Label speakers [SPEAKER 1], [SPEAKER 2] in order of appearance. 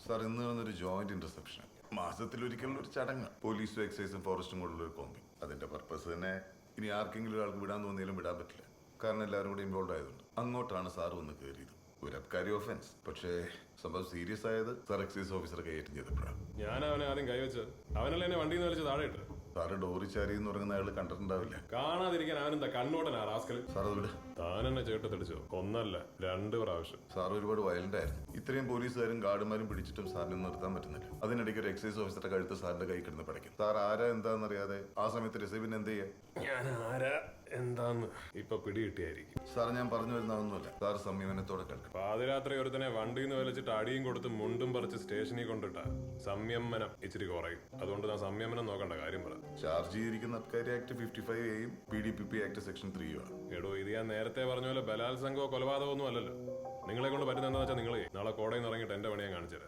[SPEAKER 1] Sir ഇന്ന് നടന്നൊരു joint interception. മാസത്തിലൊരിക്കലുള്ള ഒരു ചടങ്ങ്. പോലീസും എക്സൈസും ഫോറസ്റ്റും കൊണ്ടുള്ള ഒരു കോമ്പി. അതിന്റെ പർപ്പസ് തന്നെ ഇനി ആർക്കെങ്കിലും ഒരാൾക്ക് വിടാൻ തോന്നിയാലും വിടാൻ പറ്റില്ല. കാരണം എല്ലാവരും കൂടെ ഇൻവോൾവ് ആയതുകൊണ്ട്. അങ്ങോട്ടാണ് സാർ വന്ന് കയറിയത്. ഒരു അബ്കാരി ഓഫൻസ്. പക്ഷേ സംഭവം സീരിയസ് ആയത് സാർ എക്സൈസ് ഓഫീസറെ കൈയേറ്റം ചെയ്തപ്പോഴാണ്.
[SPEAKER 2] ഞാൻ അവനെ ആദ്യം കൈവച്ച് അവനല്ലേ എന്നെ വണ്ടിയിൽ നിന്ന് വലിച്ച് താഴെ ഇട്ട്.
[SPEAKER 1] സാറ് ഡോറി ചാരി എന്ന് പറയുന്ന അയാൾ കണ്ടിട്ടുണ്ടാവില്ല.
[SPEAKER 2] കാണാതിരിക്കാൻ അവനെന്താ കണ്ണോടനാ റാസ്കൽ.
[SPEAKER 1] സാർ അത് വിട്.
[SPEAKER 2] താൻ എന്നെ ചേട്ടത്തടിച്ചോ? ഒന്നല്ല 2 പ്രാവശ്യം.
[SPEAKER 1] സാർ ഒരുപാട് വയലന്റ് ആയിരുന്നു. ഇത്രയും പോലീസുകാരും ഗാർഡുമാരും പിടിച്ചിട്ടും സാറിനെ നിർത്താൻ പറ്റുന്നില്ല. അതിനിടയ്ക്ക് ഒരു എക്സൈസ് ഓഫീസറുടെ കഴുത്ത് സാറിന്റെ കൈ കിടന്ന് പടയ്ക്കും. സാർ ആരാ എന്താണെന്നറിയാതെ ആ സമയത്ത് രസീബിന് എന്ത് ചെയ്യാം?
[SPEAKER 2] ഞാൻ ആരാ എന്താന്ന് ഇപ്പൊ പിടികിട്ടിയായിരിക്കും.
[SPEAKER 1] സാർ ഞാൻ പറഞ്ഞു വരുന്നതൊന്നുമല്ല. സാർ സംയമനത്തോടെ കേൾക്കണം.
[SPEAKER 2] പാതിരാത്രി ഒരുത്തനെ വണ്ടിയിൽ നിന്ന് വലിച്ചിട്ട് അടിയും കൊടുത്ത് മുണ്ടും പറിച്ച് സ്റ്റേഷനിൽ കൊണ്ടിട്ട സംയമനം ഇച്ചിരി കുറയും. അതുകൊണ്ട് ഞാൻ സംയമനം നോക്കണ്ട കാര്യം പറ.
[SPEAKER 1] ചാർജ് ചെയ്തിരിക്കുന്ന Abkari act 55A PDPP act section 3 ആണ്.
[SPEAKER 2] എടോ, ഇത് ഞാൻ നേരത്തെ പറഞ്ഞ പോലെ ബലാത്സംഗമോ കൊലപാതകമോ ഒന്നും അല്ലല്ലോ. നിങ്ങളെ കൊണ്ട് പറ്റുന്ന എന്താ വെച്ചാൽ നിങ്ങളെ നാളെ കോടതിയിൽ നിന്ന് ഇറങ്ങിയിട്ട് എന്റെ പണി ഞാൻ കാണിച്ചു തരാം.